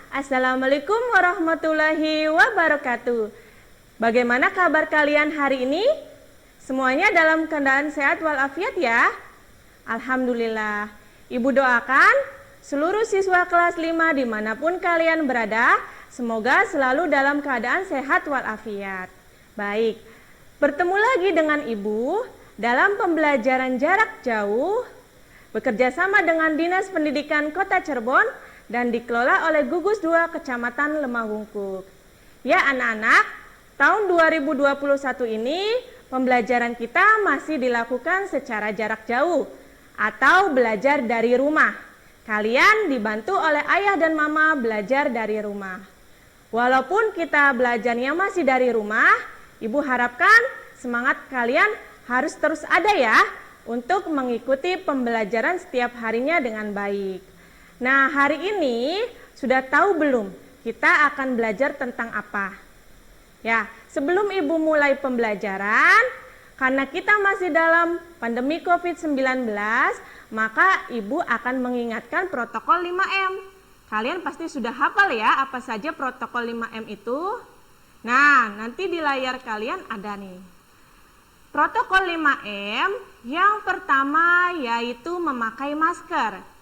Assalamualaikum warahmatullahi wabarakatuh. Bagaimana kabar kalian hari ini? Semuanya dalam keadaan sehat walafiat ya? Alhamdulillah. Ibu doakan seluruh siswa kelas 5 dimanapun kalian berada, semoga selalu dalam keadaan sehat walafiat. Baik, bertemu lagi dengan Ibu dalam pembelajaran jarak jauh, bekerja sama dengan Dinas Pendidikan Kota Cirebon dan dikelola oleh Gugus 2 Kecamatan Lemahungkuk. Ya anak-anak, tahun 2021 ini pembelajaran kita masih dilakukan secara jarak jauh atau belajar dari rumah. Kalian dibantu oleh ayah dan mama belajar dari rumah. Walaupun kita belajarnya masih dari rumah, Ibu harapkan semangat kalian harus terus ada ya untuk mengikuti pembelajaran setiap harinya dengan baik. Nah, hari ini sudah tahu belum kita akan belajar tentang apa? Ya, sebelum Ibu mulai pembelajaran, karena kita masih dalam pandemi COVID-19, maka Ibu akan mengingatkan protokol 5M. Kalian pasti sudah hafal ya apa saja protokol 5M itu? Nah, nanti di layar kalian ada nih. Protokol 5M yang pertama yaitu memakai masker.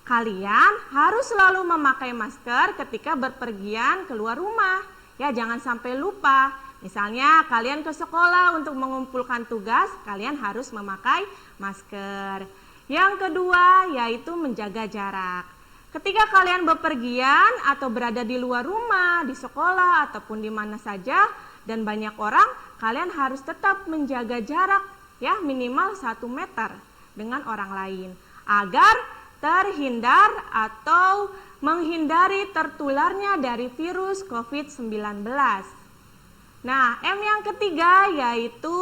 Kalian harus selalu memakai masker ketika berpergian keluar rumah. Ya, jangan sampai lupa. Misalnya kalian ke sekolah untuk mengumpulkan tugas, kalian harus memakai masker. Yang kedua yaitu menjaga jarak. Ketika kalian bepergian atau berada di luar rumah, di sekolah ataupun di mana saja dan banyak orang, kalian harus tetap menjaga jarak ya minimal 1 meter dengan orang lain agar terhindar atau menghindari tertularnya dari virus COVID-19. Nah, M yang ketiga yaitu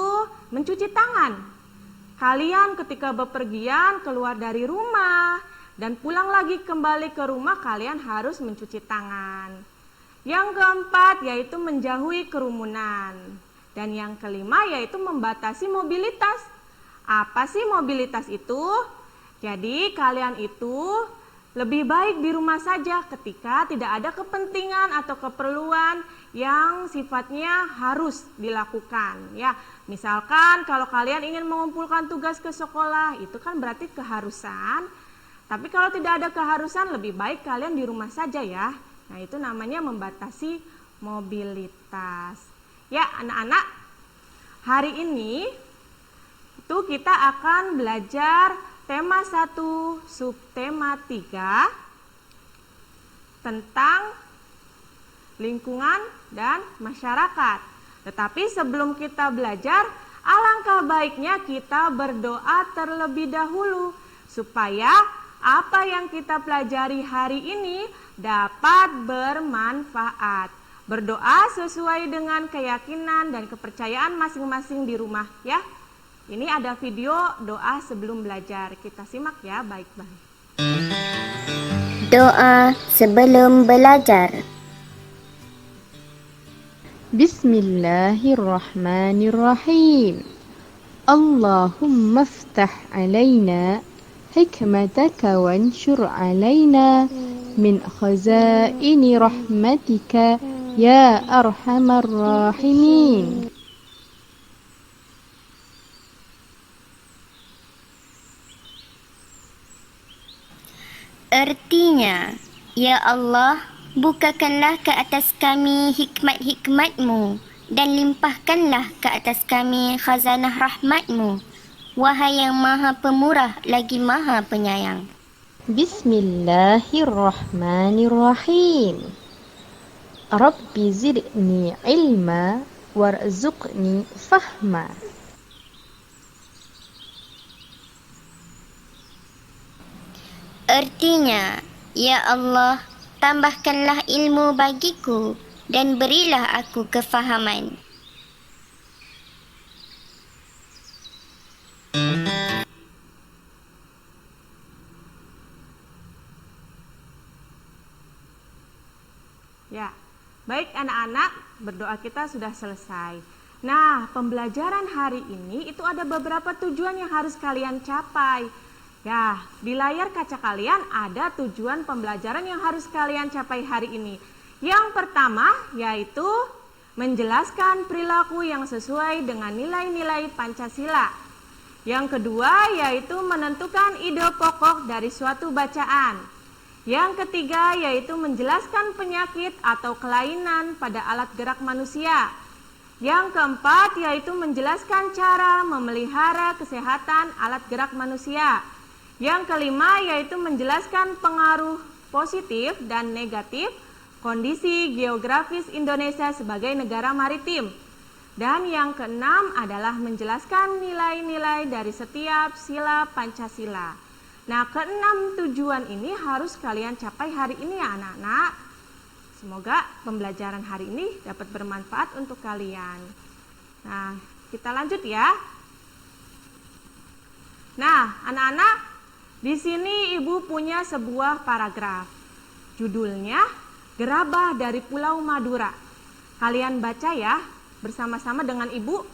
mencuci tangan. Kalian ketika bepergian keluar dari rumah dan pulang lagi kembali ke rumah, kalian harus mencuci tangan. Yang keempat yaitu menjauhi kerumunan. Dan yang kelima yaitu membatasi mobilitas. Apa sih mobilitas itu? Jadi kalian itu lebih baik di rumah saja ketika tidak ada kepentingan atau keperluan yang sifatnya harus dilakukan ya. Misalkan kalau kalian ingin mengumpulkan tugas ke sekolah, itu kan berarti keharusan. Tapi kalau tidak ada keharusan, lebih baik kalian di rumah saja ya. Nah, itu namanya membatasi mobilitas. Ya, anak-anak, hari ini itu kita akan belajar tema 1, subtema 3 tentang lingkungan dan masyarakat. Tetapi sebelum kita belajar, alangkah baiknya kita berdoa terlebih dahulu supaya apa yang kita pelajari hari ini dapat bermanfaat. Berdoa sesuai dengan keyakinan dan kepercayaan masing-masing di rumah ya. Ini ada video doa sebelum belajar. Kita simak ya baik-baik. Doa sebelum belajar. Bismillahirrahmanirrahim. Allahumma aftah alaina hikmataka wanshur alaina min khazaini rahmatika ya arhamar rahimin. Artinya, Ya Allah, bukakanlah ke atas kami hikmat-hikmat-Mu dan limpahkanlah ke atas kami khazanah rahmat-Mu. Wahai yang maha pemurah lagi maha penyayang. Bismillahirrahmanirrahim. Rabbi zidni ilma warzuqni fahma. Artinya, Ya Allah, tambahkanlah ilmu bagiku dan berilah aku kefahaman. Ya, baik anak-anak, berdoa kita sudah selesai. Nah, pembelajaran hari ini itu ada beberapa tujuan yang harus kalian capai. Ya, di layar kaca kalian ada tujuan pembelajaran yang harus kalian capai hari ini. Yang pertama yaitu menjelaskan perilaku yang sesuai dengan nilai-nilai Pancasila. Yang kedua yaitu menentukan ide pokok dari suatu bacaan. Yang ketiga yaitu menjelaskan penyakit atau kelainan pada alat gerak manusia. Yang keempat yaitu menjelaskan cara memelihara kesehatan alat gerak manusia. Yang kelima yaitu menjelaskan pengaruh positif dan negatif kondisi geografis Indonesia sebagai negara maritim. Dan yang keenam adalah menjelaskan nilai-nilai dari setiap sila Pancasila. Nah, keenam tujuan ini harus kalian capai hari ini ya anak-anak. Semoga pembelajaran hari ini dapat bermanfaat untuk kalian. Nah, kita lanjut ya. Nah, anak-anak, di sini Ibu punya sebuah paragraf. Judulnya Gerabah dari Pulau Madura. Kalian baca ya bersama-sama dengan Ibu.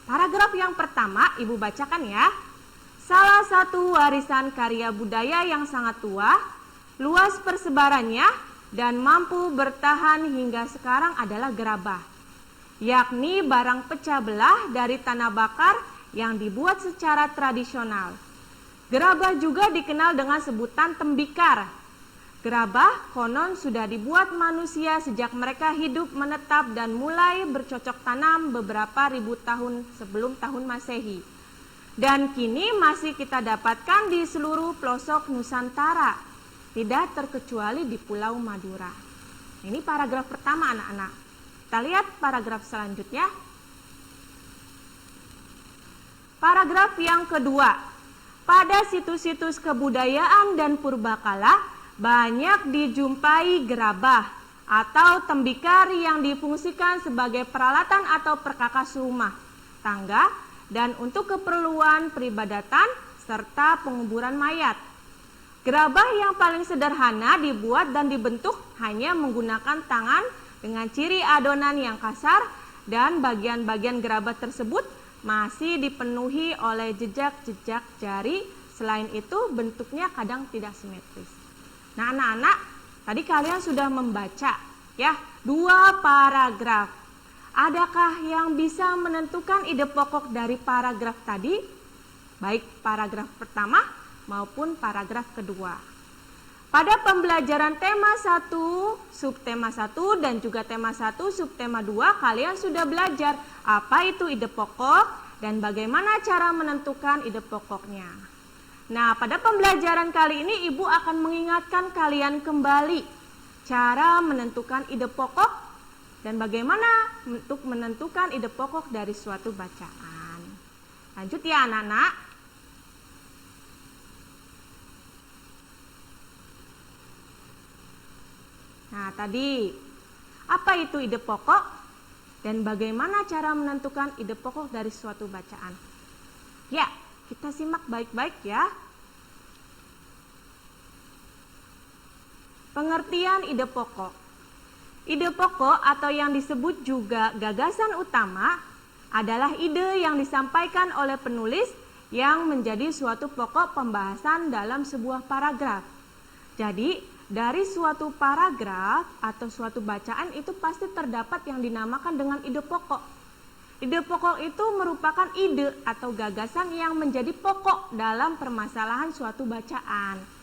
Paragraf yang pertama Ibu bacakan ya. Salah satu warisan karya budaya yang sangat tua, luas persebarannya dan mampu bertahan hingga sekarang adalah gerabah, yakni barang pecah belah dari tanah bakar yang dibuat secara tradisional. Gerabah juga dikenal dengan sebutan tembikar. Gerabah konon sudah dibuat manusia sejak mereka hidup menetap dan mulai bercocok tanam beberapa ribu tahun sebelum tahun Masehi. Dan kini masih kita dapatkan di seluruh pelosok Nusantara, tidak terkecuali di Pulau Madura. Ini paragraf pertama anak-anak. Kita lihat paragraf selanjutnya. Paragraf yang kedua. Pada situs-situs kebudayaan dan purbakala banyak dijumpai gerabah atau tembikar yang difungsikan sebagai peralatan atau perkakas rumah tangga dan untuk keperluan peribadatan serta penguburan mayat. Gerabah yang paling sederhana dibuat dan dibentuk hanya menggunakan tangan dengan ciri adonan yang kasar dan bagian-bagian gerabah tersebut masih dipenuhi oleh jejak-jejak jari. Selain itu bentuknya kadang tidak simetris. Nah anak-anak, tadi kalian sudah membaca ya 2 paragraf. Adakah yang bisa menentukan ide pokok dari paragraf tadi? Baik paragraf pertama maupun paragraf kedua. Pada pembelajaran tema 1, subtema 1 dan juga tema 1, subtema 2 kalian sudah belajar apa itu ide pokok dan bagaimana cara menentukan ide pokoknya. Nah, pada pembelajaran kali ini Ibu akan mengingatkan kalian kembali cara menentukan ide pokok dan bagaimana untuk menentukan ide pokok dari suatu bacaan. Lanjut ya anak-anak. Nah, tadi apa itu ide pokok dan bagaimana cara menentukan ide pokok dari suatu bacaan? Ya, kita simak baik-baik ya. Pengertian ide pokok. Ide pokok atau yang disebut juga gagasan utama adalah ide yang disampaikan oleh penulis yang menjadi suatu pokok pembahasan dalam sebuah paragraf. Jadi, dari suatu paragraf atau suatu bacaan itu pasti terdapat yang dinamakan dengan ide pokok. Ide pokok itu merupakan ide atau gagasan yang menjadi pokok dalam permasalahan suatu bacaan.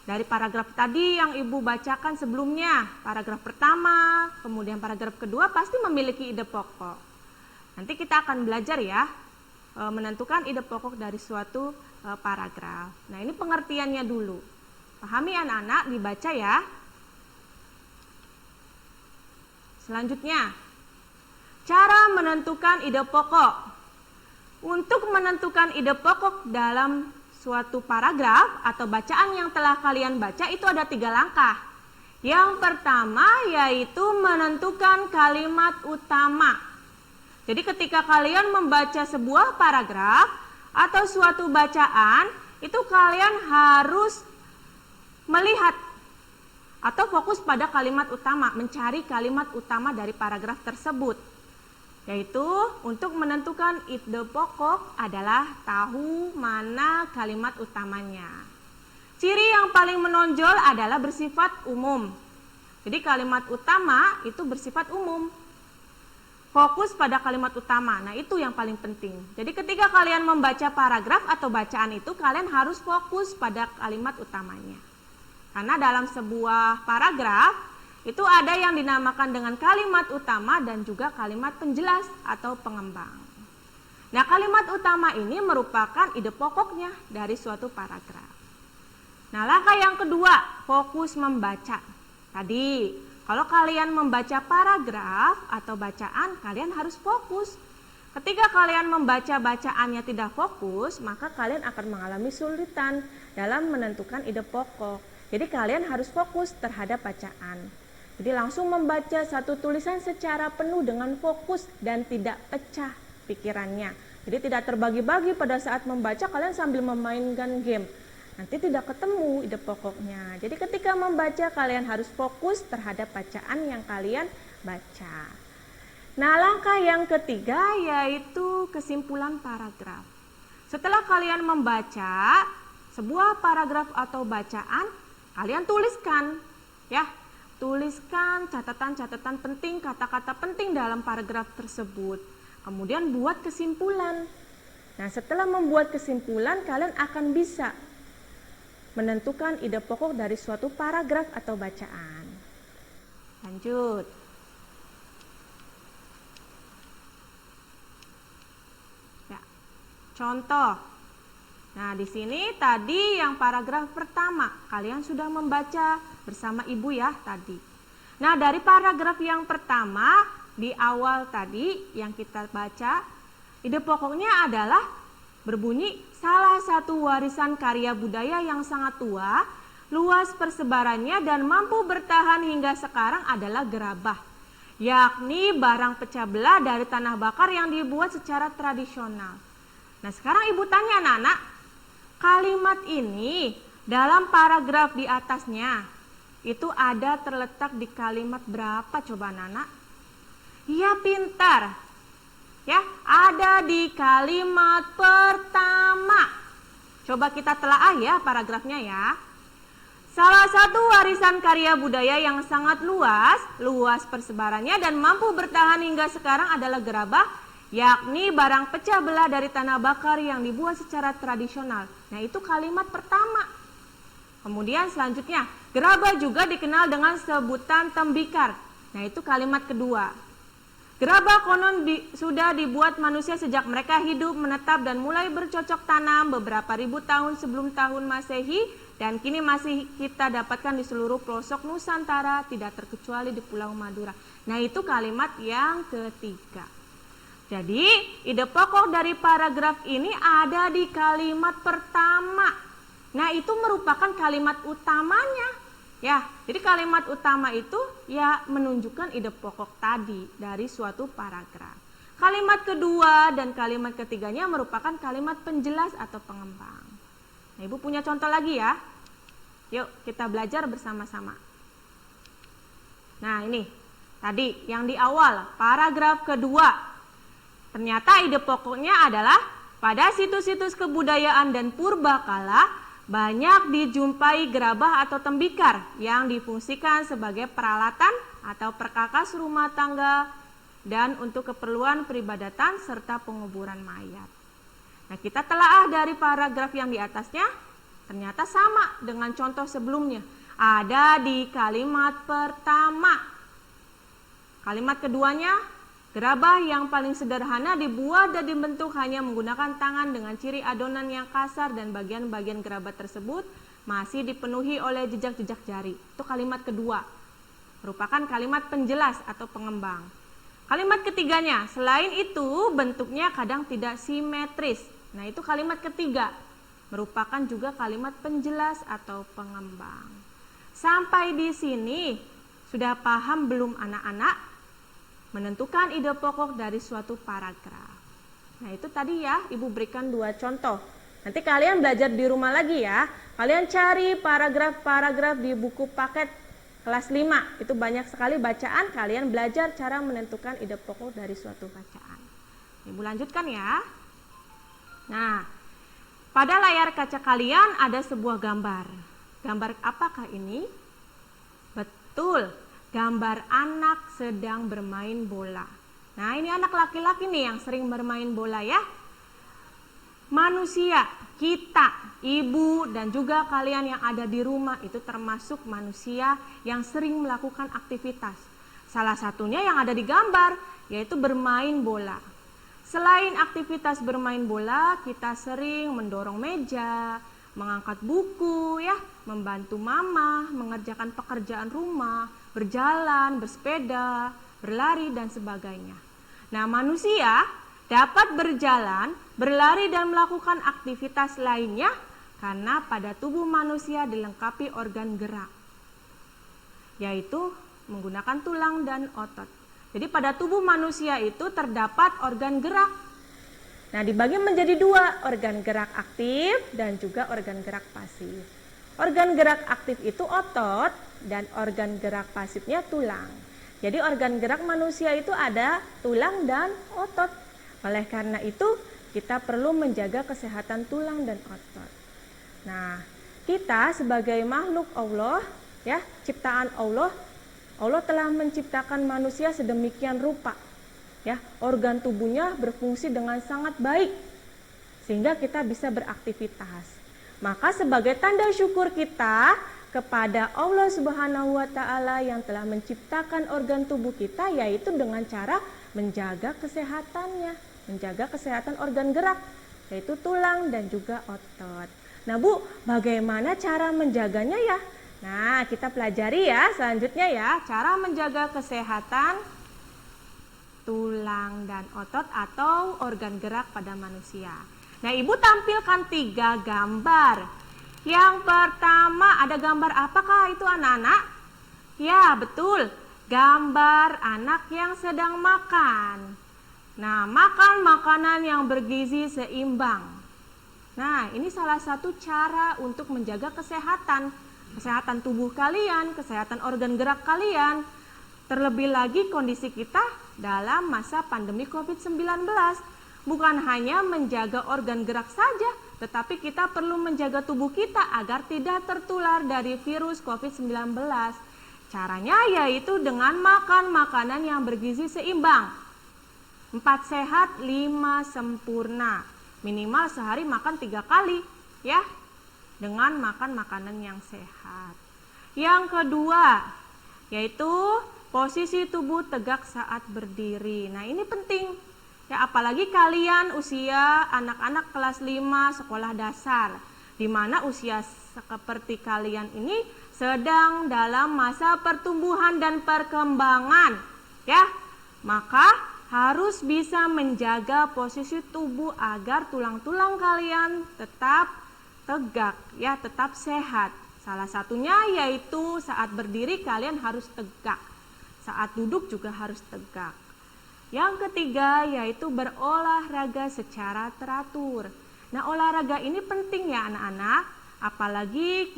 Dari paragraf tadi yang Ibu bacakan sebelumnya, paragraf pertama, kemudian paragraf kedua pasti memiliki ide pokok. Nanti kita akan belajar ya, menentukan ide pokok dari suatu paragraf. Nah ini pengertiannya dulu. Pahami anak-anak, dibaca ya. Selanjutnya, cara menentukan ide pokok. Untuk menentukan ide pokok dalam suatu paragraf atau bacaan yang telah kalian baca itu ada 3 langkah. Yang pertama yaitu menentukan kalimat utama. Jadi ketika kalian membaca sebuah paragraf atau suatu bacaan, itu kalian harus melihat atau fokus pada kalimat utama, mencari kalimat utama dari paragraf tersebut. yaitu untuk menentukan ide pokok adalah tahu mana kalimat utamanya. Ciri yang paling menonjol adalah bersifat umum. Jadi kalimat utama itu bersifat umum. Fokus pada kalimat utama. Nah, itu yang paling penting. Jadi ketika kalian membaca paragraf atau bacaan itu, kalian harus fokus pada kalimat utamanya. Karena dalam sebuah paragraf, itu ada yang dinamakan dengan kalimat utama dan juga kalimat penjelas atau pengembang. Nah, kalimat utama ini merupakan ide pokoknya dari suatu paragraf. Nah, langkah yang kedua, fokus membaca. Tadi, kalau kalian membaca paragraf atau bacaan, kalian harus fokus. Ketika kalian membaca bacaannya tidak fokus, maka kalian akan mengalami kesulitan dalam menentukan ide pokok. Jadi kalian harus fokus terhadap bacaan. Jadi langsung membaca satu tulisan secara penuh dengan fokus dan tidak pecah pikirannya. Jadi tidak terbagi-bagi pada saat membaca kalian sambil memainkan game. Nanti tidak ketemu ide pokoknya. Jadi ketika membaca kalian harus fokus terhadap bacaan yang kalian baca. Nah, langkah yang ketiga yaitu kesimpulan paragraf. Setelah kalian membaca sebuah paragraf atau bacaan, kalian tuliskan ya. Tuliskan catatan-catatan penting, kata-kata penting dalam paragraf tersebut. Kemudian buat kesimpulan. Nah, setelah membuat kesimpulan kalian akan bisa menentukan ide pokok dari suatu paragraf atau bacaan. Lanjut. Ya, contoh. Nah, di sini tadi yang paragraf pertama, kalian sudah membaca bersama ibu ya tadi. Nah, dari paragraf yang pertama di awal tadi yang kita baca, ide pokoknya adalah berbunyi, salah satu warisan karya budaya yang sangat tua, luas persebarannya dan mampu bertahan hingga sekarang adalah gerabah, yakni barang pecah belah dari tanah bakar yang dibuat secara tradisional. Nah, sekarang ibu tanya anak-anak, kalimat ini dalam paragraf di atasnya itu ada terletak di kalimat berapa coba anak-anak? Ya, pintar. Ya, ada di kalimat pertama. Coba kita telaah ya paragrafnya ya. Salah satu warisan karya budaya yang sangat luas persebarannya dan mampu bertahan hingga sekarang adalah gerabah, yakni barang pecah belah dari tanah bakar yang dibuat secara tradisional. Nah, itu kalimat pertama. Kemudian selanjutnya, gerabah juga dikenal dengan sebutan tembikar. Nah, itu kalimat kedua. Gerabah konon sudah dibuat manusia sejak mereka hidup, menetap dan mulai bercocok tanam beberapa ribu tahun sebelum tahun Masehi dan kini masih kita dapatkan di seluruh pelosok Nusantara, tidak terkecuali di Pulau Madura. Nah, itu kalimat yang ketiga. Jadi, ide pokok dari paragraf ini ada di kalimat pertama. Nah, itu merupakan kalimat utamanya. Ya, jadi kalimat utama itu ya menunjukkan ide pokok tadi dari suatu paragraf. Kalimat kedua dan kalimat ketiganya merupakan kalimat penjelas atau pengembang. Nah, ibu punya contoh lagi ya. Yuk kita belajar bersama-sama. Nah, ini tadi yang di awal paragraf kedua. Ternyata ide pokoknya adalah pada situs-situs kebudayaan dan purbakala banyak dijumpai gerabah atau tembikar yang difungsikan sebagai peralatan atau perkakas rumah tangga dan untuk keperluan peribadatan serta penguburan mayat. Nah, kita telaah dari paragraf yang di atasnya, ternyata sama dengan contoh sebelumnya. Ada di kalimat pertama. Kalimat keduanya, gerabah yang paling sederhana dibuat dan dibentuk hanya menggunakan tangan dengan ciri adonan yang kasar dan bagian-bagian gerabah tersebut masih dipenuhi oleh jejak-jejak jari. Itu kalimat kedua. Merupakan kalimat penjelas atau pengembang. Kalimat ketiganya, selain itu bentuknya kadang tidak simetris. Nah, itu kalimat ketiga. Merupakan juga kalimat penjelas atau pengembang. Sampai di sini sudah paham belum anak-anak? Menentukan ide pokok dari suatu paragraf. Nah, itu tadi ya, ibu berikan 2 contoh. Nanti kalian belajar di rumah lagi ya. Kalian cari paragraf-paragraf di buku paket kelas 5. Itu banyak sekali bacaan, kalian belajar cara menentukan ide pokok dari suatu bacaan. Ibu lanjutkan ya. Nah, pada layar kaca kalian ada sebuah gambar. Gambar apakah ini? Betul, gambar anak sedang bermain bola. Nah, ini anak laki-laki nih yang sering bermain bola ya. Manusia, kita, ibu, dan juga kalian yang ada di rumah itu termasuk manusia yang sering melakukan aktivitas. Salah satunya yang ada di gambar, yaitu bermain bola. Selain aktivitas bermain bola, kita sering mendorong meja, mengangkat buku ya, membantu mama, mengerjakan pekerjaan rumah, berjalan, bersepeda, berlari dan sebagainya. Nah, manusia dapat berjalan, berlari dan melakukan aktivitas lainnya karena pada tubuh manusia dilengkapi organ gerak, yaitu menggunakan tulang dan otot. Jadi pada tubuh manusia itu terdapat organ gerak. Nah, dibagi menjadi 2, organ gerak aktif dan juga organ gerak pasif. Organ gerak aktif itu otot dan organ gerak pasifnya tulang. Jadi organ gerak manusia itu ada tulang dan otot. Oleh karena itu, kita perlu menjaga kesehatan tulang dan otot. Nah, kita sebagai makhluk Allah, ya, ciptaan Allah, Allah telah menciptakan manusia sedemikian rupa. Ya, organ tubuhnya berfungsi dengan sangat baik sehingga kita bisa beraktivitas. Maka sebagai tanda syukur kita kepada Allah Subhanahu wa taala yang telah menciptakan organ tubuh kita, yaitu dengan cara menjaga kesehatannya, menjaga kesehatan organ gerak, yaitu tulang dan juga otot. Nah Bu, bagaimana cara menjaganya ya? Nah, kita pelajari ya selanjutnya ya, cara menjaga kesehatan tulang dan otot atau organ gerak pada manusia. Nah, Ibu tampilkan 3 gambar. Yang pertama ada gambar apakah itu anak-anak? Ya, betul. Gambar anak yang sedang makan. Nah, makan makanan yang bergizi seimbang. Nah, ini salah satu cara untuk menjaga kesehatan tubuh kalian, kesehatan organ gerak kalian. Terlebih lagi kondisi kita dalam masa pandemi COVID-19. Bukan hanya menjaga organ gerak saja, tetapi kita perlu menjaga tubuh kita agar tidak tertular dari virus COVID-19. Caranya yaitu dengan makan makanan yang bergizi seimbang. 4 sehat, 5 sempurna. Minimal sehari makan 3 kali ya, dengan makan makanan yang sehat. Yang kedua yaitu posisi tubuh tegak saat berdiri. Nah, ini penting ya, apalagi kalian usia anak-anak kelas 5 sekolah dasar, di mana usia seperti kalian ini sedang dalam masa pertumbuhan dan perkembangan ya. Maka harus bisa menjaga posisi tubuh agar tulang-tulang kalian tetap tegak ya, tetap sehat. Salah satunya yaitu saat berdiri kalian harus tegak, saat duduk juga harus tegak. Yang ketiga yaitu berolahraga secara teratur. Nah, olahraga ini penting ya anak-anak, apalagi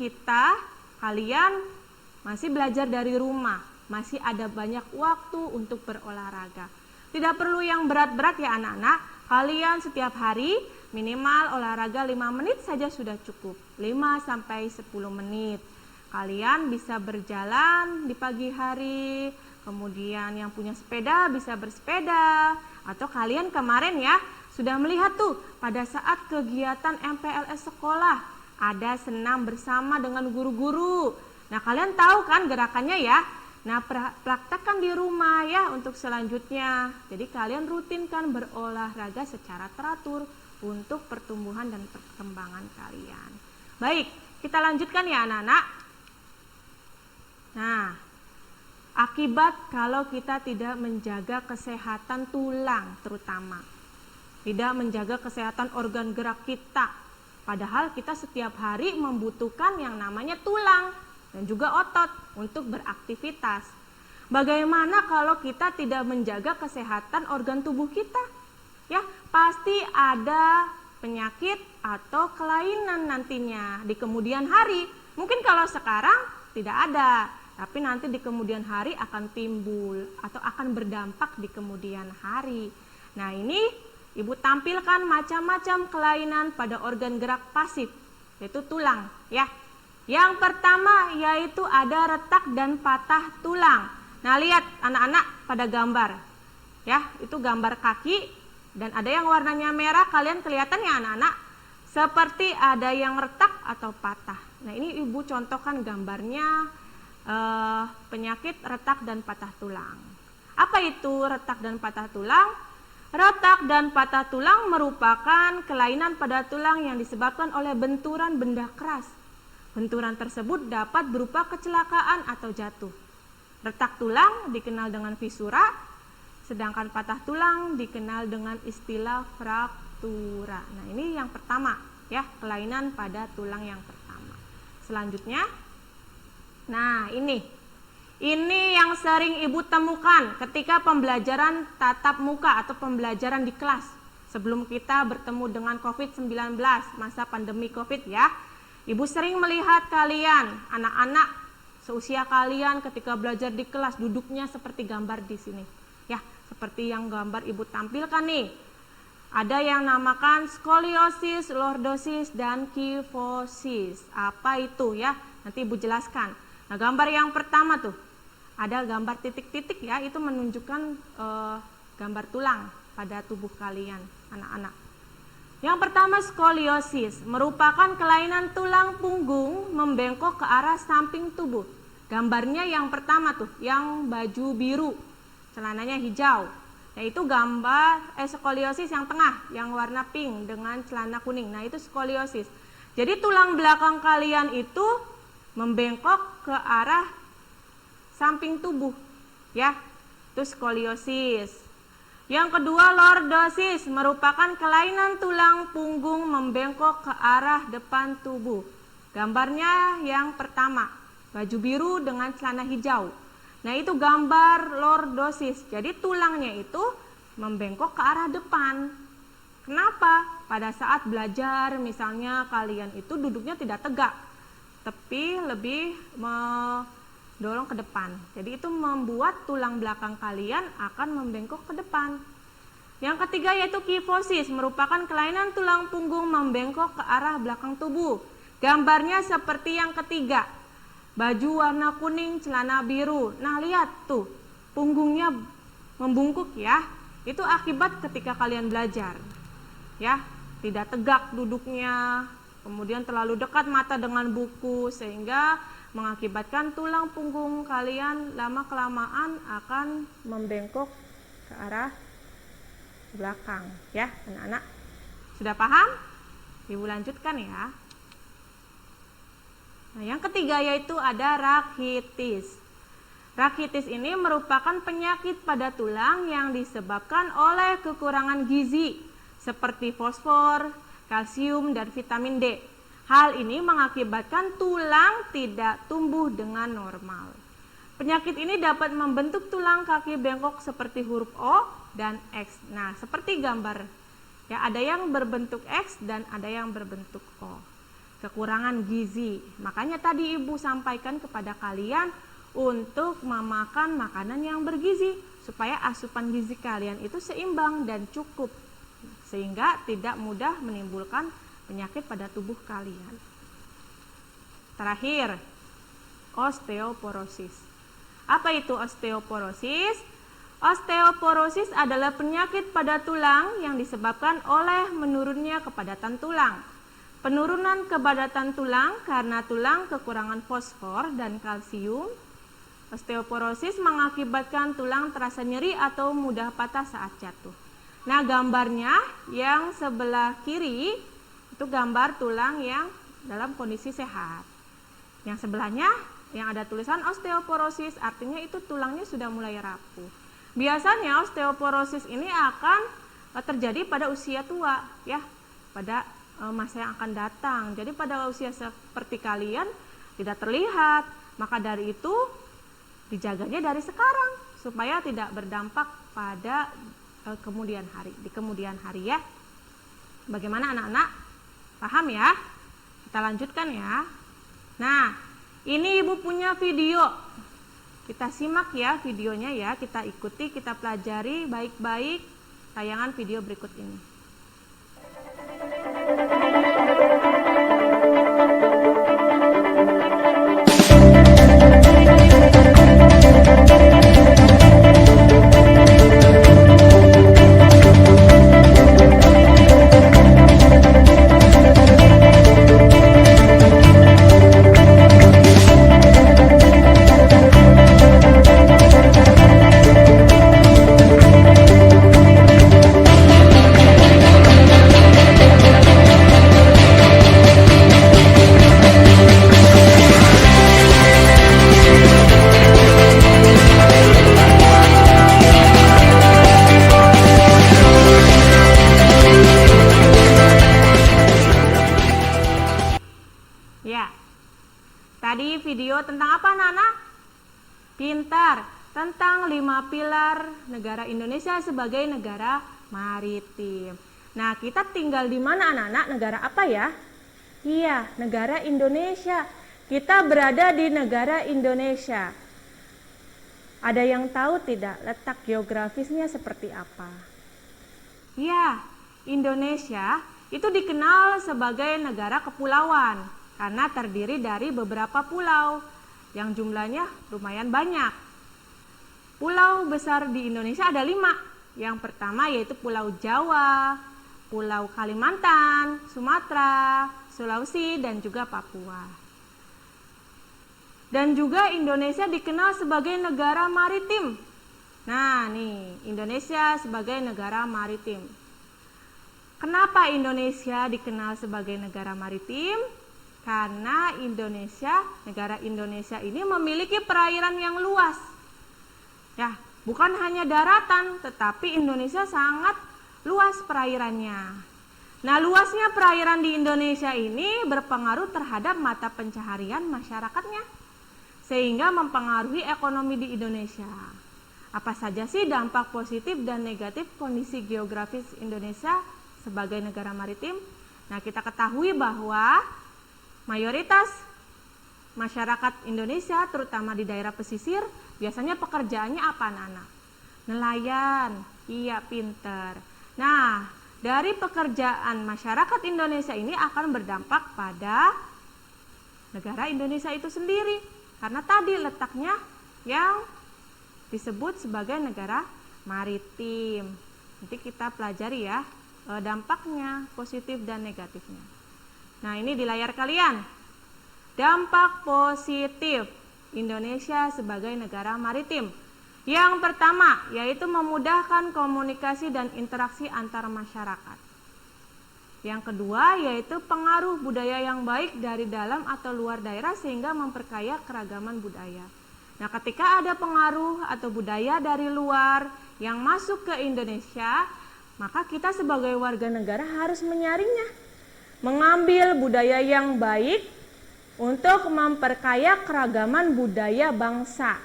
kalian masih belajar dari rumah, masih ada banyak waktu untuk berolahraga. Tidak perlu yang berat-berat ya anak-anak, kalian setiap hari minimal olahraga 5 menit saja sudah cukup, 5-10 menit. Kalian bisa berjalan di pagi hari, kemudian yang punya sepeda bisa bersepeda, atau kalian kemarin ya sudah melihat tuh pada saat kegiatan MPLS sekolah ada senam bersama dengan guru-guru. Nah, kalian tahu kan gerakannya ya. Nah, praktekkan di rumah ya untuk selanjutnya. Jadi kalian rutinkan berolahraga secara teratur untuk pertumbuhan dan perkembangan kalian. Baik, kita lanjutkan ya anak-anak. Nah, akibat kalau kita tidak menjaga kesehatan tulang terutama, tidak menjaga kesehatan organ gerak kita, padahal kita setiap hari membutuhkan yang namanya tulang dan juga otot untuk beraktivitas. Bagaimana kalau kita tidak menjaga kesehatan organ tubuh kita? Ya, pasti ada penyakit atau kelainan nantinya di kemudian hari. Mungkin kalau sekarang tidak ada, tapi nanti di kemudian hari akan timbul atau akan berdampak di kemudian hari. Nah, ini Ibu tampilkan macam-macam kelainan pada organ gerak pasif, yaitu tulang, ya. Yang pertama yaitu ada retak dan patah tulang. Nah, lihat anak-anak pada gambar, ya, itu gambar kaki dan ada yang warnanya merah. Kalian kelihatan ya anak-anak, seperti ada yang retak atau patah. Nah, ini Ibu contohkan gambarnya penyakit retak dan patah tulang. Apa itu retak dan patah tulang? Retak dan patah tulang merupakan kelainan pada tulang yang disebabkan oleh benturan benda keras. Benturan tersebut dapat berupa kecelakaan atau jatuh. Retak tulang dikenal dengan fisura, sedangkan patah tulang dikenal dengan istilah fraktura. Nah, ini yang pertama, ya, kelainan pada tulang yang pertama. Selanjutnya, nah ini yang sering Ibu temukan ketika pembelajaran tatap muka atau pembelajaran di kelas sebelum kita bertemu dengan COVID-19, masa pandemi COVID, ya. Ibu sering melihat kalian, anak-anak seusia kalian ketika belajar di kelas duduknya seperti gambar di sini. Ya, seperti yang gambar Ibu tampilkan nih. Ada yang namakan skoliosis, lordosis, dan kifosis. Apa itu, ya? Nanti Ibu jelaskan. Nah, gambar yang pertama tuh, ada gambar titik-titik, ya, itu menunjukkan gambar tulang pada tubuh kalian, anak-anak. Yang pertama, skoliosis merupakan kelainan tulang punggung membengkok ke arah samping tubuh. Gambarnya yang pertama tuh, yang baju biru, celananya hijau. Nah, itu gambar skoliosis yang tengah, yang warna pink dengan celana kuning. Nah, itu skoliosis. Jadi tulang belakang kalian itu membengkok ke arah samping tubuh, ya, itu skoliosis. Yang kedua, lordosis merupakan kelainan tulang punggung membengkok ke arah depan tubuh. Gambarnya yang pertama, baju biru dengan celana hijau. Nah, itu gambar lordosis. Jadi tulangnya itu membengkok ke arah depan. Kenapa? Pada saat belajar misalnya kalian itu duduknya tidak tegak, tapi lebih dorong ke depan. Jadi itu membuat tulang belakang kalian akan membengkok ke depan. Yang ketiga yaitu kifosis, merupakan kelainan tulang punggung membengkok ke arah belakang tubuh. Gambarnya seperti yang ketiga. Baju warna kuning, celana biru. Nah, lihat tuh, punggungnya membungkuk, ya. Itu akibat ketika kalian belajar. Ya, tidak tegak duduknya, kemudian terlalu dekat mata dengan buku sehingga mengakibatkan tulang punggung kalian lama-kelamaan akan membengkok ke arah belakang, ya, anak-anak. Sudah paham? Ibu lanjutkan, ya. Nah, yang ketiga yaitu ada rakitis. Rakitis ini merupakan penyakit pada tulang yang disebabkan oleh kekurangan gizi seperti fosfor, kalsium, dan vitamin D. Hal ini mengakibatkan tulang tidak tumbuh dengan normal. Penyakit ini dapat membentuk tulang kaki bengkok seperti huruf O dan X. Nah, seperti gambar, ya, ada yang berbentuk X dan ada yang berbentuk O. Kekurangan gizi. Makanya tadi Ibu sampaikan kepada kalian untuk memakan makanan yang bergizi supaya asupan gizi kalian itu seimbang dan cukup sehingga tidak mudah menimbulkan penyakit pada tubuh kalian. Terakhir, osteoporosis. Apa itu osteoporosis? Osteoporosis adalah penyakit pada tulang yang disebabkan oleh menurunnya kepadatan tulang. Penurunan kepadatan tulang karena tulang kekurangan fosfor dan kalsium. Osteoporosis mengakibatkan tulang terasa nyeri atau mudah patah saat jatuh. Nah, gambarnya yang sebelah kiri itu gambar tulang yang dalam kondisi sehat. Yang sebelahnya yang ada tulisan osteoporosis, artinya itu tulangnya sudah mulai rapuh. Biasanya osteoporosis ini akan terjadi pada usia tua, ya, pada masa yang akan datang. Jadi pada usia seperti kalian tidak terlihat, maka dari itu dijaganya dari sekarang supaya tidak berdampak pada kemudian hari, di kemudian hari, ya. Bagaimana anak-anak? Paham, ya? Kita lanjutkan, ya. Nah, ini Ibu punya video Kita simak ya videonya ya, kita ikuti, kita pelajari baik-baik tayangan video berikut ini. Ya, tadi video tentang apa anak-anak? Pintar, tentang 5 pilar negara Indonesia sebagai negara maritim. Nah, kita tinggal di mana anak-anak? Negara apa ya? Iya, negara Indonesia. Kita berada di negara Indonesia. Ada yang tahu tidak letak geografisnya seperti apa? Ya, Indonesia itu dikenal sebagai negara kepulauan karena terdiri dari beberapa pulau yang jumlahnya lumayan banyak. Pulau besar di Indonesia ada 5. Yang pertama yaitu Pulau Jawa, Pulau Kalimantan, Sumatera, Sulawesi, dan juga Papua. Dan juga Indonesia dikenal sebagai negara maritim. Nah nih, Indonesia sebagai negara maritim. Kenapa Indonesia dikenal sebagai negara maritim? Karena negara Indonesia ini memiliki perairan yang luas. Ya, bukan hanya daratan, tetapi Indonesia sangat luas perairannya. Nah, luasnya perairan di Indonesia ini berpengaruh terhadap mata pencaharian masyarakatnya, sehingga mempengaruhi ekonomi di Indonesia. Apa saja sih dampak positif dan negatif kondisi geografis Indonesia sebagai negara maritim? Nah, kita ketahui bahwa mayoritas masyarakat Indonesia, terutama di daerah pesisir, biasanya pekerjaannya apa anak-anak? Nelayan, iya pinter. Nah, dari pekerjaan masyarakat Indonesia ini akan berdampak pada negara Indonesia itu sendiri. Karena tadi letaknya yang disebut sebagai negara maritim. Nanti kita pelajari ya dampaknya, positif dan negatifnya. Nah, ini di layar kalian. Dampak positif Indonesia sebagai negara maritim. Yang pertama, yaitu memudahkan komunikasi dan interaksi antar masyarakat. Yang kedua, yaitu pengaruh budaya yang baik dari dalam atau luar daerah sehingga memperkaya keragaman budaya. Nah, ketika ada pengaruh atau budaya dari luar yang masuk ke Indonesia, maka kita sebagai warga negara harus menyaringnya. Mengambil budaya yang baik untuk memperkaya keragaman budaya bangsa.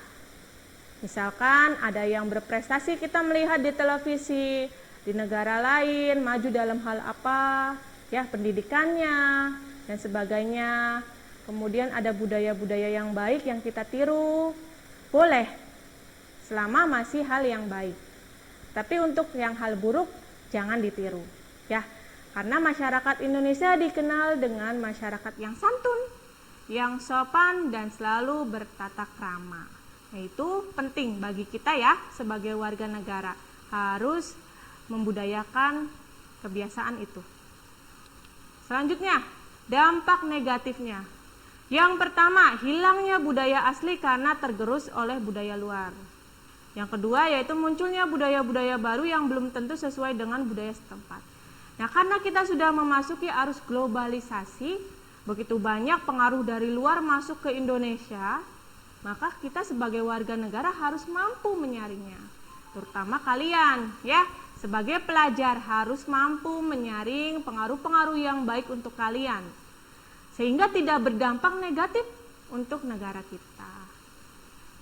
Misalkan ada yang berprestasi kita melihat di televisi, di negara lain, maju dalam hal apa, ya pendidikannya dan sebagainya. Kemudian ada budaya-budaya yang baik yang kita tiru, boleh, selama masih hal yang baik. Tapi untuk yang hal buruk, jangan ditiru, ya. Karena masyarakat Indonesia dikenal dengan masyarakat yang santun, yang sopan dan selalu bertata krama. Nah, itu penting bagi kita ya sebagai warga negara, harus membudayakan kebiasaan itu. Selanjutnya, dampak negatifnya. Yang pertama, hilangnya budaya asli karena tergerus oleh budaya luar. Yang kedua, yaitu munculnya budaya-budaya baru yang belum tentu sesuai dengan budaya setempat. Nah, karena kita sudah memasuki arus globalisasi, begitu banyak pengaruh dari luar masuk ke Indonesia, maka kita sebagai warga negara harus mampu menyaringnya. Terutama kalian, ya, sebagai pelajar harus mampu menyaring pengaruh-pengaruh yang baik untuk kalian, sehingga tidak berdampak negatif untuk negara kita.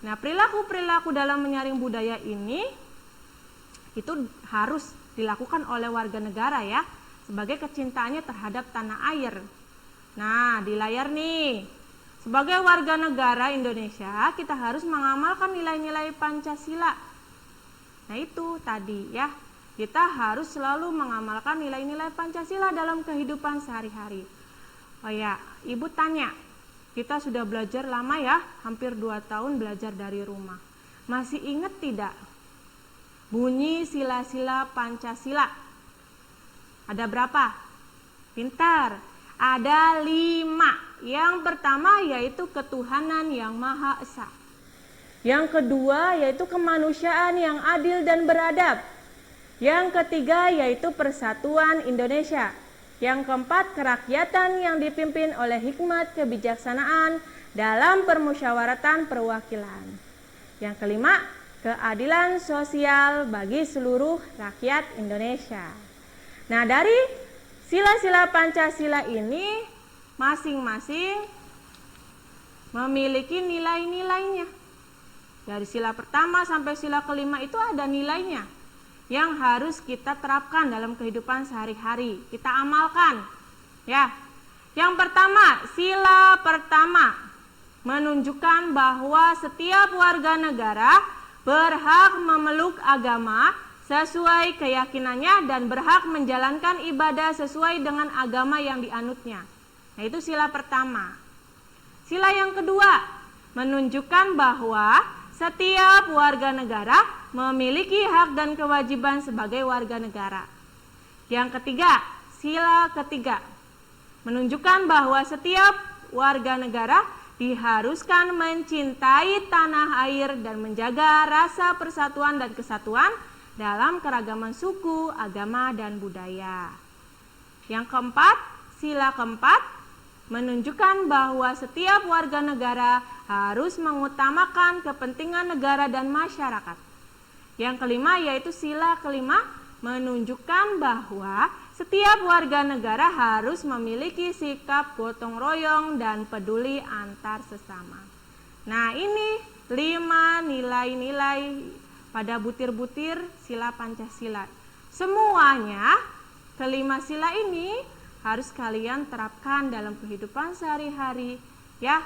Nah, perilaku-perilaku dalam menyaring budaya ini itu harus dilakukan oleh warga negara ya, sebagai kecintaannya terhadap tanah air. Nah, di layar nih, Sebagai warga negara Indonesia, kita harus mengamalkan nilai-nilai Pancasila. Nah itu tadi ya, kita harus selalu mengamalkan nilai-nilai Pancasila dalam kehidupan sehari-hari. Oh ya, Ibu tanya, kita sudah belajar lama ya, hampir 2 tahun belajar dari rumah. Masih ingat tidak bunyi sila-sila Pancasila? Ada berapa? Pintar. Ada 5. Yang pertama yaitu ketuhanan yang Maha Esa. Yang kedua yaitu kemanusiaan yang adil dan beradab. Yang ketiga yaitu persatuan Indonesia. Yang keempat kerakyatan yang dipimpin oleh hikmat kebijaksanaan dalam permusyawaratan perwakilan. Yang kelima keadilan sosial bagi seluruh rakyat Indonesia. Nah, dari sila-sila Pancasila ini masing-masing memiliki nilai-nilainya. Dari sila pertama sampai sila kelima itu ada nilainya yang harus kita terapkan dalam kehidupan sehari-hari. Kita amalkan. Ya. Yang pertama, sila pertama menunjukkan bahwa setiap warga negara berhak memeluk agama sesuai keyakinannya dan berhak menjalankan ibadah sesuai dengan agama yang dianutnya. Nah, itu sila pertama. Sila yang kedua menunjukkan bahwa setiap warga negara memiliki hak dan kewajiban sebagai warga negara. Yang ketiga, sila ketiga menunjukkan bahwa setiap warga negara diharuskan mencintai tanah air dan menjaga rasa persatuan dan kesatuan dalam keragaman suku, agama, dan budaya. Yang keempat, sila keempat menunjukkan bahwa setiap warga negara harus mengutamakan kepentingan negara dan masyarakat. Yang kelima yaitu sila kelima menunjukkan bahwa setiap warga negara harus memiliki sikap gotong royong dan peduli antar sesama. Nah, ini 5 nilai-nilai pada butir-butir sila Pancasila. Semuanya kelima sila ini harus kalian terapkan dalam kehidupan sehari-hari ya,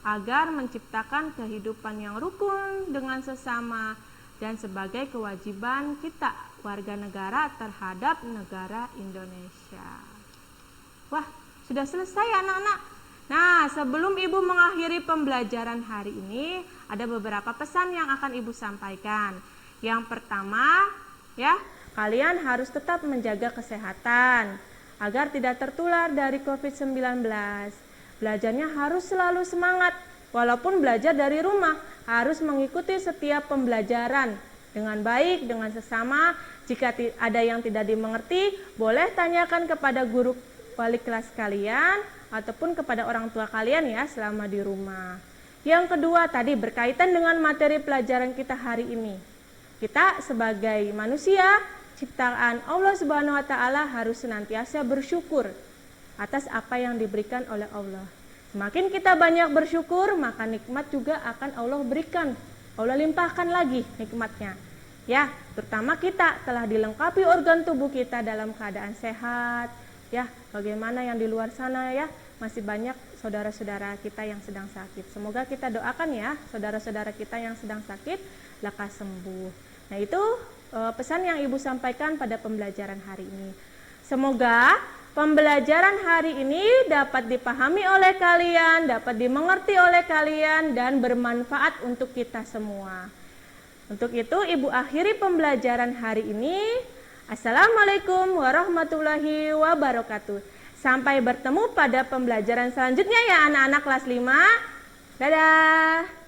agar menciptakan kehidupan yang rukun dengan sesama dan sebagai kewajiban kita warga negara terhadap negara Indonesia. Wah, sudah selesai anak-anak. Nah, sebelum Ibu mengakhiri pembelajaran hari ini, ada beberapa pesan yang akan Ibu sampaikan. Yang pertama, ya, kalian harus tetap menjaga kesehatan agar tidak tertular dari COVID-19. Belajarnya harus selalu semangat, walaupun belajar dari rumah, harus mengikuti setiap pembelajaran dengan baik, dengan sesama. Jika ada yang tidak dimengerti, boleh tanyakan kepada guru wali kelas kalian ataupun kepada orang tua kalian ya selama di rumah. Yang kedua tadi berkaitan dengan materi pelajaran kita hari ini. Kita sebagai manusia, ciptaan Allah Subhanahu wa taala harus senantiasa bersyukur atas apa yang diberikan oleh Allah. Semakin kita banyak bersyukur, maka nikmat juga akan Allah berikan. Allah limpahkan lagi nikmatnya. Ya, terutama kita telah dilengkapi organ tubuh kita dalam keadaan sehat. Ya, bagaimana yang di luar sana ya, masih banyak saudara-saudara kita yang sedang sakit. Semoga kita doakan ya, saudara-saudara kita yang sedang sakit lekas sembuh. Nah, itu pesan yang Ibu sampaikan pada pembelajaran hari ini. Semoga pembelajaran hari ini dapat dipahami oleh kalian, dapat dimengerti oleh kalian, dan bermanfaat untuk kita semua. Untuk itu, Ibu akhiri pembelajaran hari ini. Assalamualaikum warahmatullahi wabarakatuh. Sampai bertemu pada pembelajaran selanjutnya ya anak-anak kelas 5. Dadah.